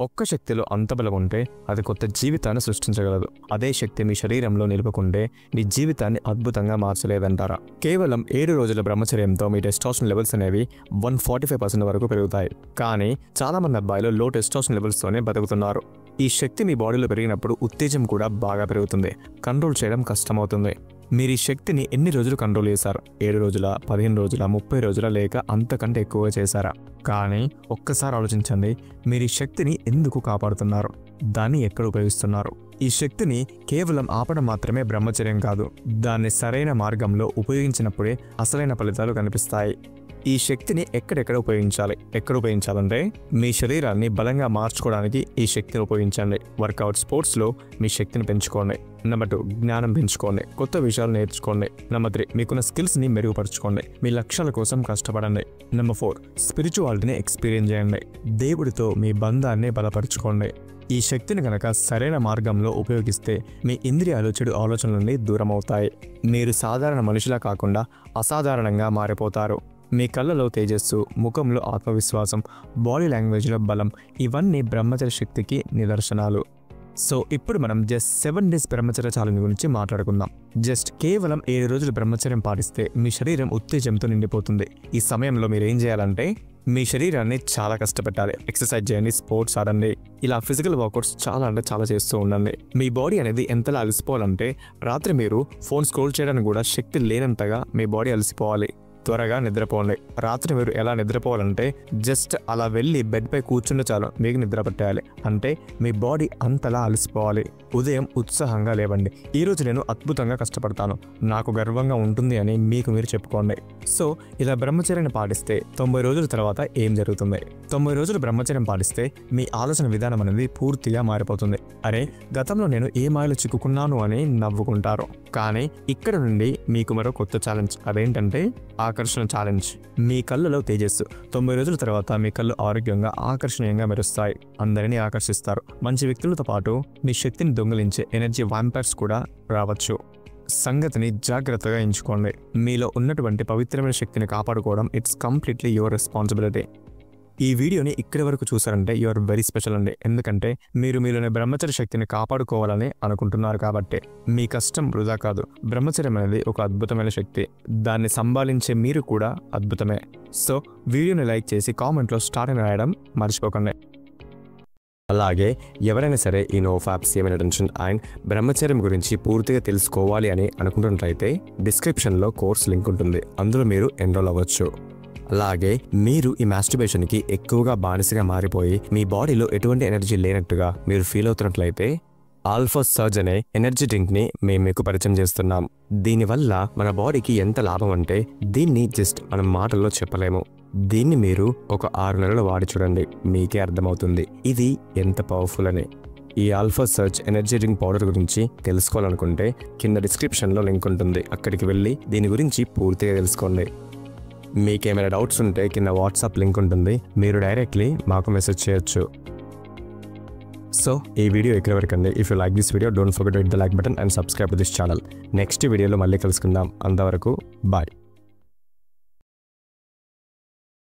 ఒక్క శక్తిలో అంత బలం ఉంటే అది కొత్త జీవితాన్ని సృష్టించగలదు. అదే శక్తి మీ శరీరంలో నిలుపుకుంటే మీ జీవితాన్ని అద్భుతంగా మార్చలేదంటారా? కేవలం 7 రోజుల బ్రహ్మచర్యంతో మీ టెస్టోస్టెరాన్ లెవెల్స్ అనేవి 145% వరకు పెరుగుతాయి. కానీ చాలా మంది అబ్బాయిలు లో టెస్టోస్టెరాన్ లెవెల్స్తోనే బతుకుతున్నారు. ఈ శక్తి మీ బాడీలో పెరిగినప్పుడు ఉత్తేజం కూడా బాగా పెరుగుతుంది. కంట్రోల్ చేయడం కష్టమవుతుంది. మీరు ఈ శక్తిని ఎన్ని రోజులు కంట్రోల్ చేశారు? 7 రోజుల, 15 రోజుల, 30 రోజుల, లేక అంతకంటే ఎక్కువగా చేశారా? కానీ ఒక్కసారి ఆలోచించండి, మీరు ఈ శక్తిని ఎందుకు కాపాడుతున్నారు? దాన్ని ఎక్కడ ఉపయోగిస్తున్నారు? ఈ శక్తిని కేవలం ఆపడం మాత్రమే బ్రహ్మచర్యం కాదు. దాన్ని సరైన మార్గంలో ఉపయోగించినప్పుడే అసలైన ఫలితాలు కనిపిస్తాయి. ఈ శక్తిని ఎక్కడెక్కడ ఉపయోగించాలంటే మీ శరీరాన్ని బలంగా మార్చుకోవడానికి ఈ శక్తిని ఉపయోగించండి. వర్కౌట్, స్పోర్ట్స్లో మీ శక్తిని పెంచుకోండి. నెంబర్ 2, జ్ఞానం పెంచుకోండి. కొత్త విషయాలు నేర్చుకోండి. నెంబర్ 3, మీకున్న స్కిల్స్ని మెరుగుపరచుకోండి. మీ లక్ష్యాల కోసం కష్టపడండి. నెంబర్ 4, స్పిరిచువాలిటీని ఎక్స్పీరియన్స్ చేయండి. దేవుడితో మీ బంధాన్ని బలపరచుకోండి. ఈ శక్తిని కనుక సరైన మార్గంలో ఉపయోగిస్తే మీ ఇంద్రియాలు చెడు ఆలోచనల నుండి దూరం అవుతాయి. మీరు సాధారణ మనుషులా కాకుండా అసాధారణంగా మారిపోతారు. మీ కళ్ళలో తేజస్సు, ముఖంలో ఆత్మవిశ్వాసం, బాడీ లాంగ్వేజ్లో బలం, ఇవన్నీ బ్రహ్మచర్య శక్తికి నిదర్శనాలు. సో ఇప్పుడు మనం జస్ట్ 7 డేస్ బ్రహ్మచర్య ఛాలెంజ్ గురించి మాట్లాడుకుందాం. కేవలం 7 రోజులు బ్రహ్మచర్యం పాటిస్తే మీ శరీరం ఉత్తేజంతో నిండిపోతుంది. ఈ సమయంలో మీరు ఏం చేయాలంటే మీ శరీరాన్ని చాలా కష్టపెట్టాలి. ఎక్సర్సైజ్ చేయండి, స్పోర్ట్స్ ఆడండి, ఇలా ఫిజికల్ వర్కౌట్స్ చాలా చేస్తూ ఉండండి. మీ బాడీ అనేది ఎంతలా అలసిపోవాలంటే రాత్రి మీరు ఫోన్ స్క్రోల్ చేయడానికి కూడా శక్తి లేనంతగా మీ బాడీ అలసిపోవాలి. త్వరగా నిద్రపోండి. రాత్రి మీరు ఎలా నిద్రపోవాలంటే జస్ట్ అలా వెళ్ళి బెడ్ పై కూర్చుంటే చాలు, మీకు నిద్ర పట్టేయాలి. అంటే మీ బాడీ అంతలా అలసిపోవాలి. ఉదయం ఉత్సాహంగా లేవండి. ఈరోజు నేను అద్భుతంగా కష్టపడతాను, నాకు గర్వంగా ఉంటుంది అని మీకు మీరు చెప్పుకోండి. సో ఇలా బ్రహ్మచర్యాన్ని పాటిస్తే 90 రోజుల తర్వాత ఏం జరుగుతుంది? 90 రోజులు బ్రహ్మచర్యం పాటిస్తే మీ ఆలోచన విధానం అనేది పూర్తిగా మారిపోతుంది. అరే, గతంలో నేను ఏ మాయలో చిక్కుకున్నాను అని నవ్వుకుంటారు. కానీ ఇక్కడ నుండి మీకు మరో కొత్త ఛాలెంజ్. అదేంటంటే ఆకర్షణ ఛాలెంజ్. మీ కళ్ళలో తేజస్సు. 90 రోజుల తర్వాత మీ కళ్ళు ఆరోగ్యంగా, ఆకర్షణీయంగా మెరుస్తాయి. అందరినీ ఆకర్షిస్తారు. మంచి వ్యక్తులతో పాటు మీ శక్తిని దొంగిలించే ఎనర్జీ వాంపైర్స్ కూడా రావచ్చు. సంగతిని జాగ్రత్తగా ఎంచుకోండి. మీలో ఉన్నటువంటి పవిత్రమైన శక్తిని కాపాడుకోవడం ఇట్స్ కంప్లీట్లీ యువర్ రెస్పాన్సిబిలిటీ. ఈ వీడియోని ఇక్కడి వరకు చూసారంటే యు ఆర్ వెరీ స్పెషల్ అండి. ఎందుకంటే మీలోని బ్రహ్మచర్య శక్తిని కాపాడుకోవాలని అనుకుంటున్నారు కాబట్టి. మీ కష్టం వృధా కాదు. బ్రహ్మచర్యం అనేది ఒక అద్భుతమైన శక్తి. దాన్ని సంభాళించే మీరు కూడా అద్భుతమే. సో వీడియోని లైక్ చేసి కామెంట్లో స్టార్ అని రాయడం మర్చిపోకండి. అలాగే ఎవరైనా సరే ఈ no fap semen attention and బ్రహ్మచర్యం గురించి పూర్తిగా తెలుసుకోవాలి అని అనుకుంటున్నట్లయితే డిస్క్రిప్షన్లో కోర్స్ లింక్ ఉంటుంది. అందులో మీరు ఎన్రోల్ అవ్వచ్చు. అలాగే మీరు ఈ మాస్టర్బేషన్కి ఎక్కువగా బానిసగా మారిపోయి మీ బాడీలో ఎటువంటి ఎనర్జీ లేనట్టుగా మీరు ఫీల్ అవుతున్నట్లయితే ఆల్ఫా సర్జ్ అనే ఎనర్జీ డ్రింక్ని మేము మీకు పరిచయం చేస్తున్నాం. దీనివల్ల మన బాడీకి ఎంత లాభం అంటే దీన్ని జస్ట్ మనం మాటల్లో చెప్పలేము. దీన్ని మీరు ఒక 6 నెలలు వాడి చూడండి, మీకే అర్థమవుతుంది ఇది ఎంత పవర్ఫుల్ అని. ఈ alpha surge energy drink powder గురించి తెలుసుకోవాలనుకుంటే కింద డిస్క్రిప్షన్లో లింక్ ఉంటుంది. అక్కడికి వెళ్ళి దీని గురించి పూర్తిగా తెలుసుకోండి. మీకేమైనా డౌట్స్ ఉంటే కింద వాట్సాప్ లింక్ ఉంటుంది, మీరు డైరెక్ట్లీ మాకు మెసేజ్ చేయొచ్చు. సో ఈ వీడియో ఎక్కడి వరకు అండి. If you like this video don't forget to hit the like button and subscribe to this channel. Next వీడియోలో మళ్ళీ కలుసుకుందాం. అంతవరకు బాయ్.